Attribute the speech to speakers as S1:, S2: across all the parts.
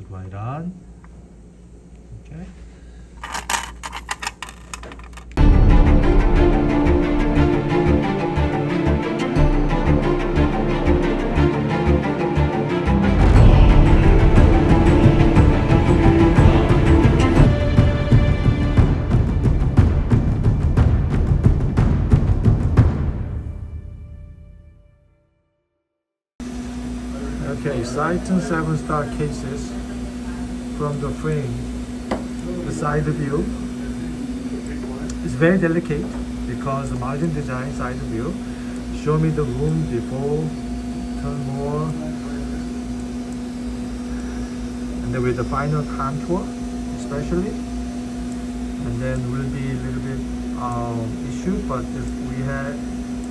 S1: it right on. Okay. Okay, Titan 7-star cases from the frame. The side view is very delicate because the margin design side view. Show me the room before, turn more, and then with the final contour especially, and then will be a little bit issue, but if we had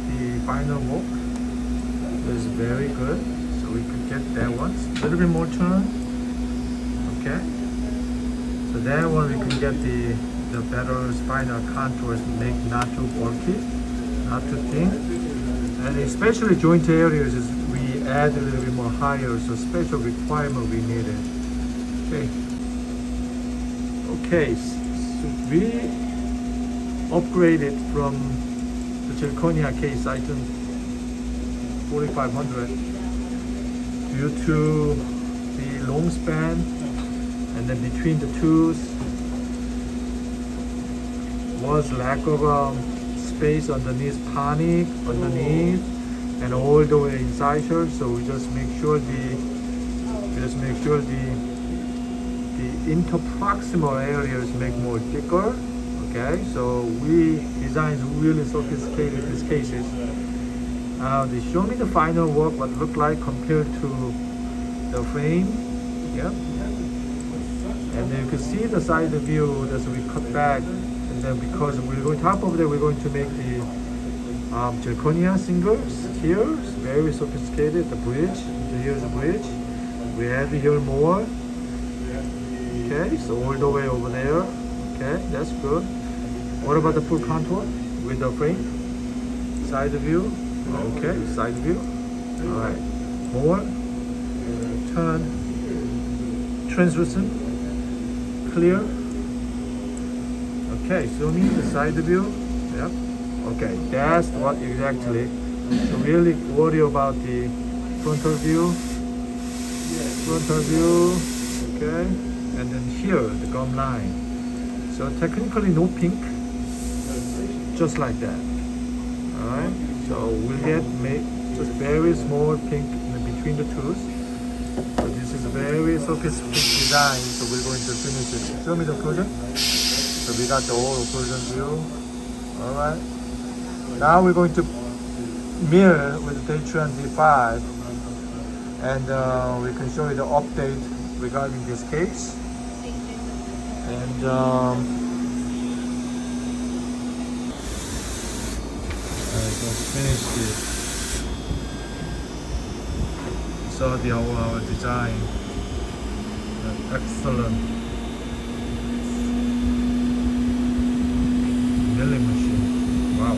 S1: the final work is very good. We could get that one, a little bit more turn. Okay, so that one we can get the better spinal contours, make not too bulky, not too thin, and especially joint areas is we add a little bit more higher, so special requirement we needed. Okay, so we upgraded from the Zirconia case item 4500 due to the long span and then between the tools was lack of space underneath panic underneath and all the way inside here, so we just make sure the interproximal areas make more thicker. Okay, so we designed really sophisticated these cases. They show me the final work, what it looked like compared to the frame. Yeah. And then you can see the side view that we cut back. And then because we're going top of that, we're going to make the zirconia singles here. It's very sophisticated. The bridge. Here's the bridge. We add here more. Okay, so all the way over there. Okay, that's good. What about the full contour with the frame? Side view. Okay, side view. Alright. More. Turn. Translucent. Clear. Okay, show me the side view. Yep. Okay, that's what exactly. So really worry about the frontal view. Frontal view. Okay. And then here, the gum line. So technically no pink. Just like that. Alright. So we'll get just very small pink in between the tools. So this is a very sophisticated design. So we're going to finish it. Show me the occlusion. So we got the whole occlusion view. Alright. Now we're going to mirror with the Datron D5. And we can show you the update regarding this case. And let's finish this. So our design, excellent milling machine. Wow.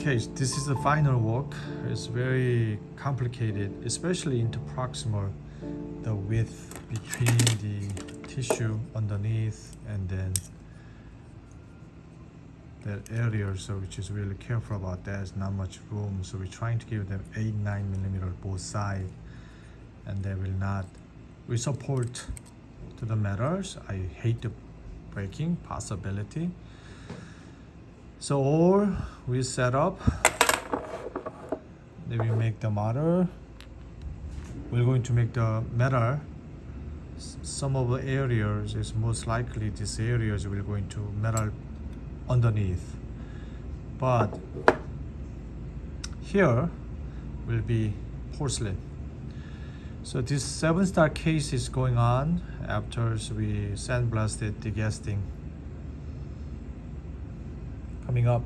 S1: Okay, this is the final work. It's very complicated, especially into proximal, the width between the tissue underneath and then that area, so which is really careful about that. There's not much room, so we're trying to give them 8-9 millimeter both sides, and they will not. We support to the metals. I hate the breaking possibility. So all we set up, then we make the model. We're going to make the metal. Some of the areas is most likely these areas we're going to metal underneath, but here will be porcelain. So this 7-star case is going on after we sandblasted the casting. Coming up.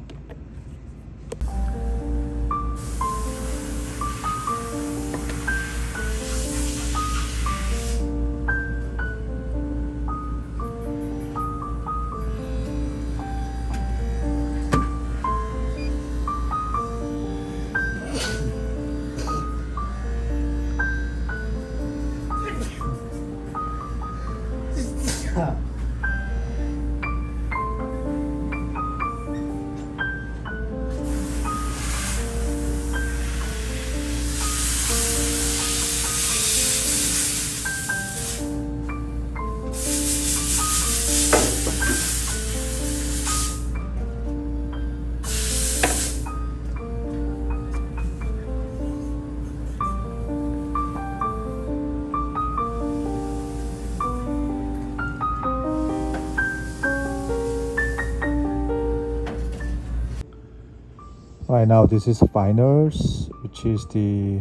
S1: Right now this is finals, which is the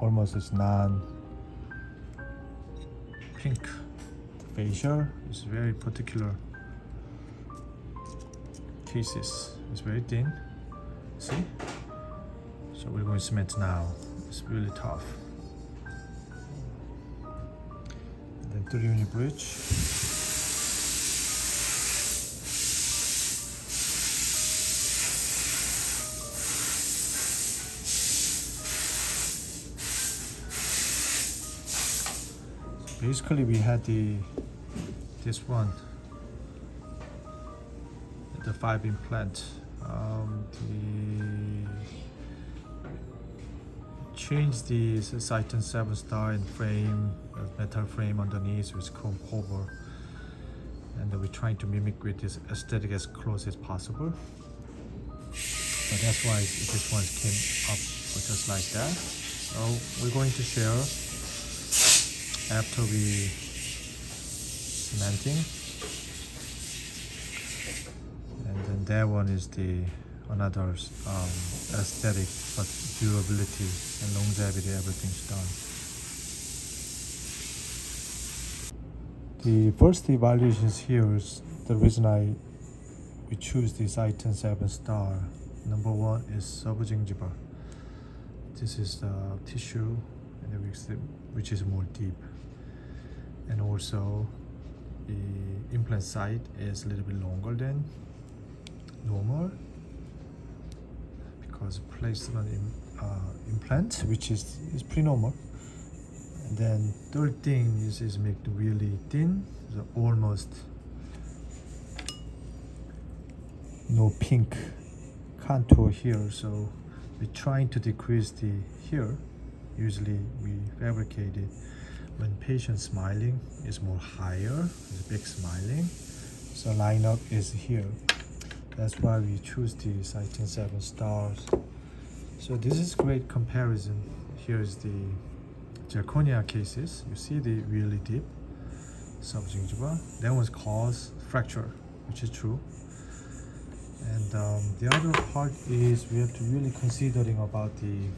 S1: almost is non pink. The facial is very particular cases. It's very thin. See? So we're going to cement now. It's really tough. And then 3-unit bridge. Basically, we had this one, the 5 implant. Changed the Citon 7-star and frame, metal frame underneath with chrome cover, and we're trying to mimic with this aesthetic as close as possible. But that's why this one came up just like that. So we're going to share after we cementing, and then that one is the another aesthetic, but durability and longevity, everything's done. The first evaluations here is the reason we choose this Citon 7-star. Number one is subgingival. This is the tissue, and which is more deep. And also the implant site is a little bit longer than normal because placement implant, which is pretty normal. And then third thing is make it really thin, so almost no pink contour here. So we're trying to decrease the here. Usually we fabricate it when patient smiling is more higher, is big smiling. So lineup is here. That's why we choose the Citon 7-stars. So this is great comparison. Here is the zirconia cases. You see the really deep subgingival. That was cause fracture, which is true. And the other part is we have to really considering about the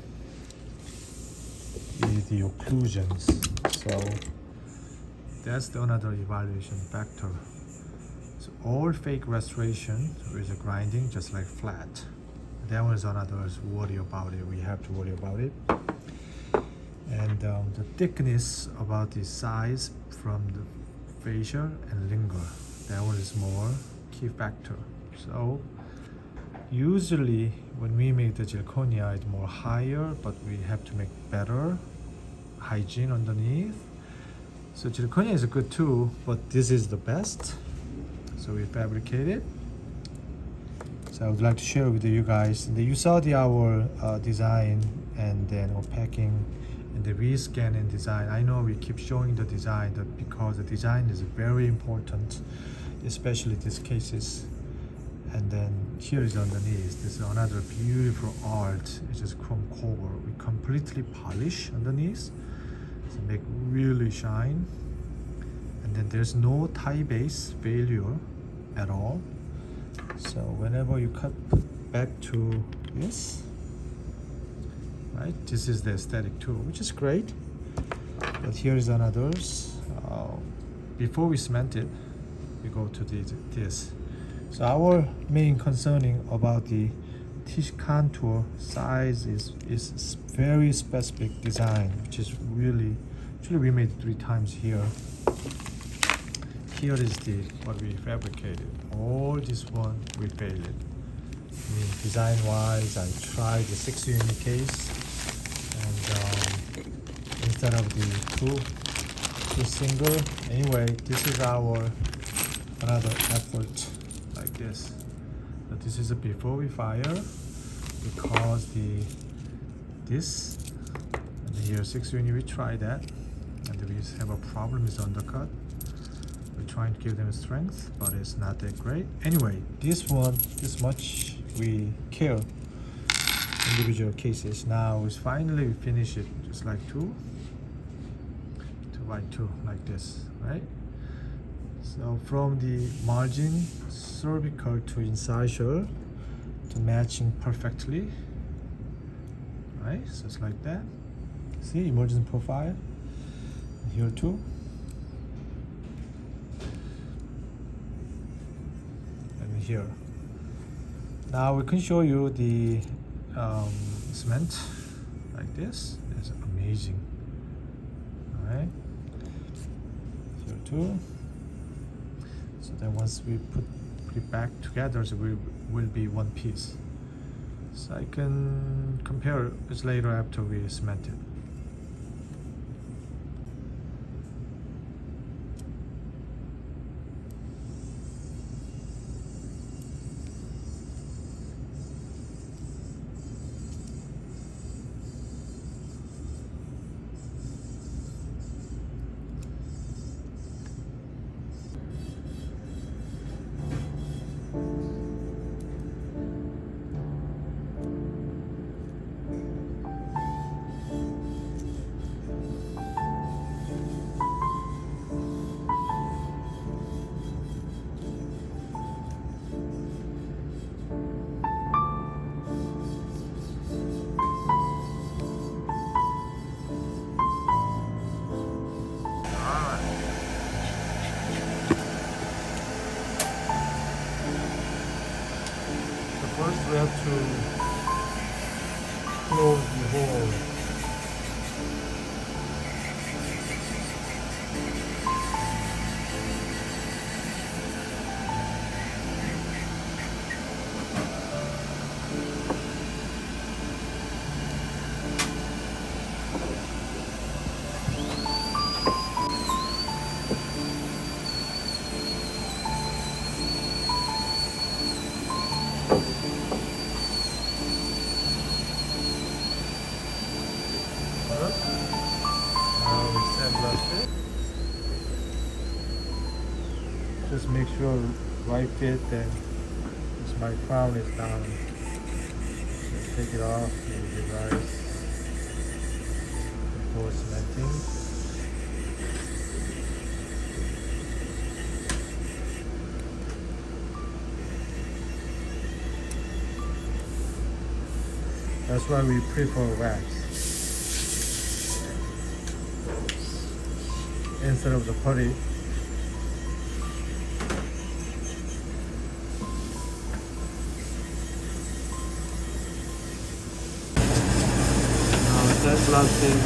S1: occlusions. So that's another evaluation factor. So all fake restoration with a grinding just like flat. That was another worry about it. We have to worry about it. And the thickness about the size from the facial and linger. That one is more key factor. So Usually when we make the zirconia, it's more higher, but we have to make better hygiene underneath. So zirconia is good too, but this is the best. So we fabricate it. So I would like to share with you guys. You saw our design and then our packing and the rescan and design. I know we keep showing the design because the design is very important, especially these cases. And then here is underneath. This is another beautiful art. It's just chrome cover. We completely polish underneath, so make really shine. And then there's no tie base failure at all. So whenever you cut back to this, right? This is the aesthetic too, which is great. But here is another's. Before we cement it, we go to this. So our main concerning about the tissue contour size is very specific design, which is really, actually we made 3 times here. Here is what we fabricated. All this one we failed. I mean, design wise, I tried the 6 unit case, and instead of the two single. Anyway, this is our another effort. Like this. But this is a before we fire, because this and here 6 unit we try that, and we have a problem with undercut. We're trying to give them strength, but it's not that great. Anyway, this one, this much we care individual cases. Now is finally we finish it just like 2 by 2 like this, right? So from the margin cervical to incisor to matching perfectly, right? So it's like that. See, emergent profile here too. And here. Now we can show you the cement like this. It's amazing. All right. Here too. So then once we put it back together, so we will be one piece. So I can compare it later after we cement it. First we have to close the hole. Just make sure right fit, then my crown is down. Just take it off with the device before cementing. That's why we prefer wax instead of the putty. That plastic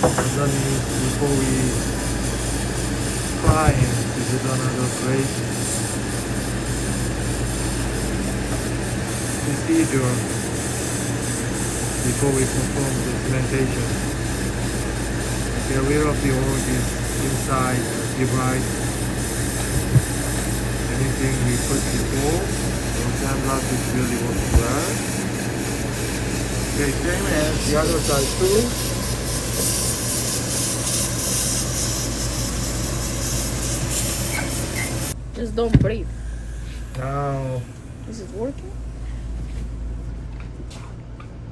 S1: underneath before we fry it. This is another great procedure before we perform the cementation. Get rid of the all this inside device. Anything we put before, so sandblast is really working well. Okay, same as the other side too.
S2: Just don't breathe.
S1: Now
S2: Is it working?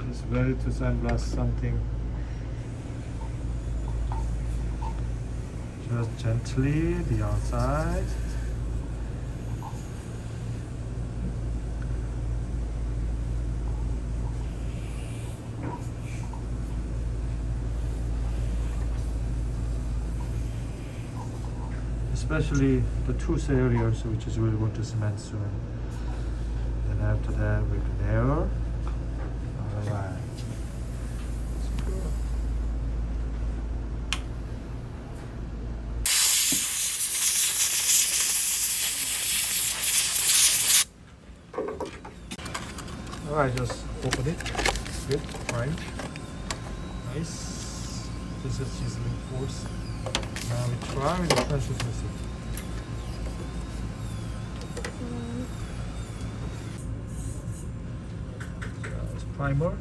S1: it's ready to sandblast something. Just gently the outside. Especially the tooth areas, which is really want to cement soon. Then after that, we can air. Alright. Alright, just open it. Good, fine. Nice. This is chiseling force. Now we try with the pressure system. It's primer.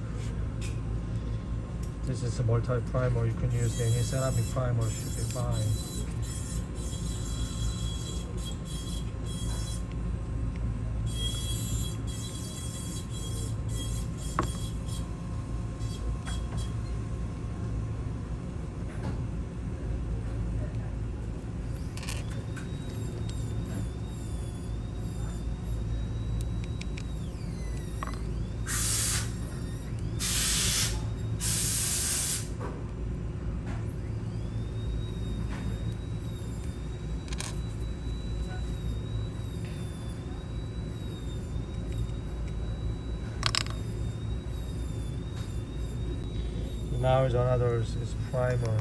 S1: This is a multi-primer. You can use any ceramic primer, should be fine. Now is another is primer.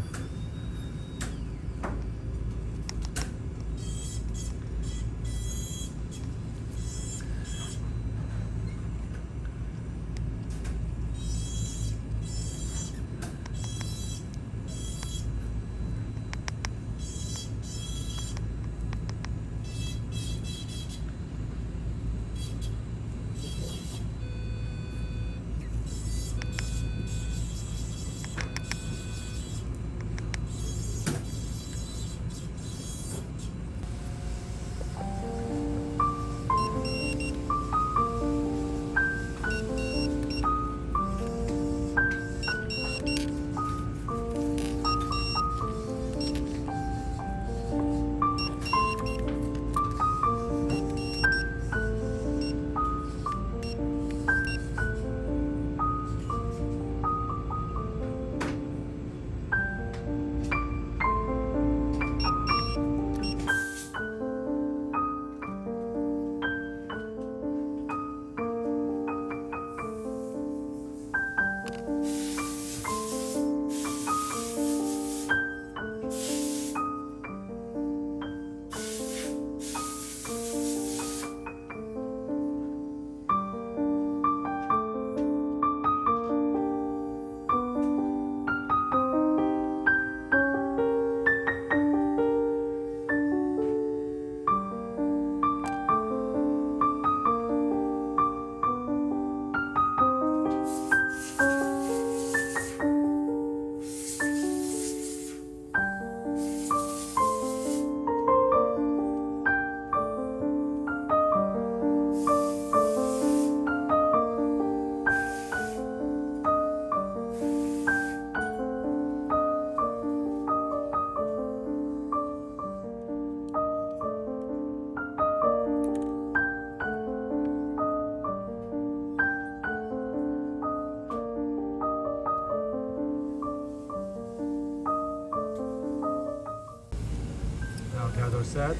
S1: The other set,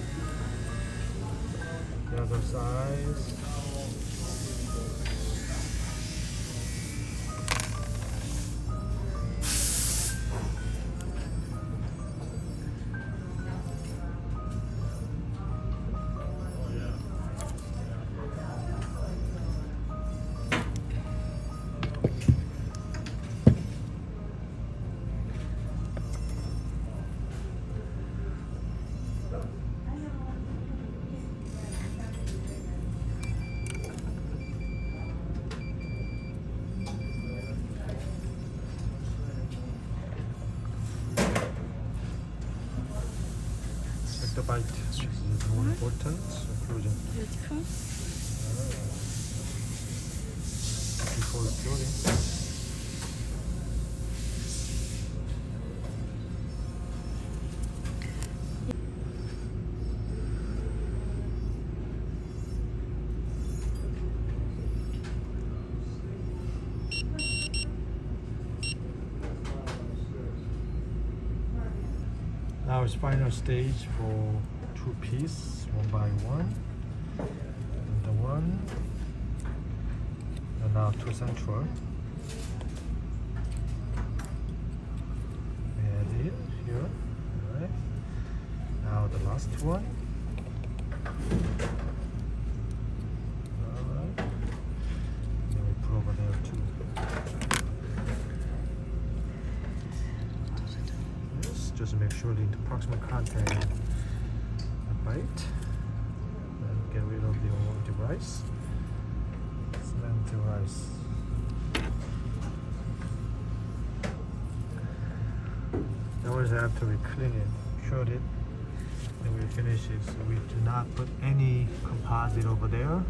S1: the other size. the bite. This is more important. Including
S2: Beautiful.
S1: before curing. Now it's final stage for two pieces, one by one. And the one, and now two central. Add it here. Alright. Now the last one. Alright. Then we put over there too. Just to make sure the proximal contact and bite, and get rid of the old device. Cement device. Always after we clean it, shred it, and we finish it. So we do not put any composite over there.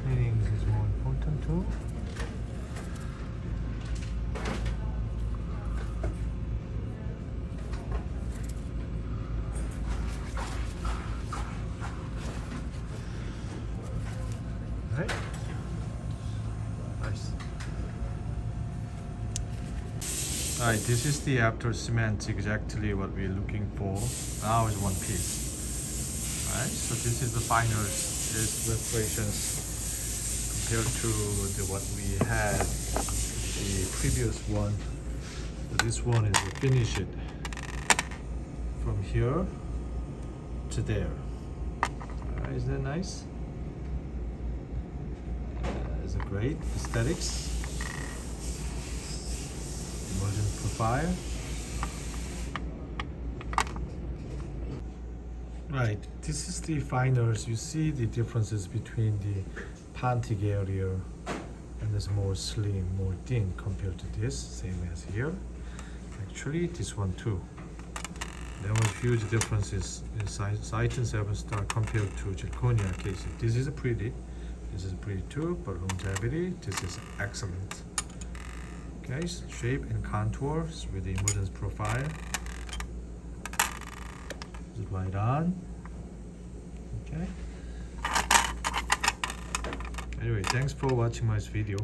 S1: Cleaning is more important too. Right? Nice. Alright, this is the after cement, exactly what we're looking for. Now is one piece. Alright, so this is the final restorations compared to what we had the previous one. So this one is to finish it from here to there. Alright, isn't that nice? Is a great aesthetics. Emergent profile. Right, this is the finals. You see the differences between the Pontic area and this more slim, more thin compared to this, same as here. Actually, this one too. There were huge differences in Citon 7 star compared to Zirconia cases. This is a pretty. This is pretty too, but longevity, this is excellent. Okay, so shape and contours with the emergence profile. Is it right on? Okay. Anyway, thanks for watching my video.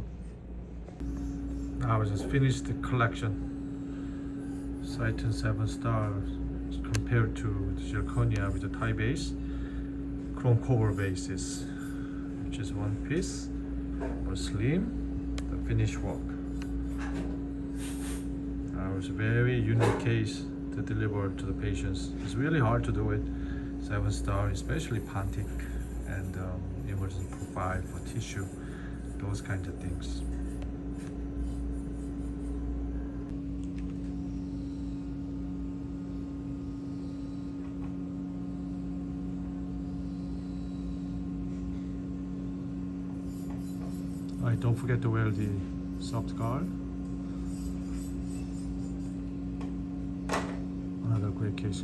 S1: Now I just finished the collection. Citon 7 stars compared to the Zirconia with the tie base, chrome cover bases. Which is one piece, more slim, the finished work. It's a very unique case to deliver to the patients. It's really hard to do it. 7 star, especially Pontic and emergent profile for tissue, those kinds of things. Alright, don't forget to wear the soft guard. Another great case.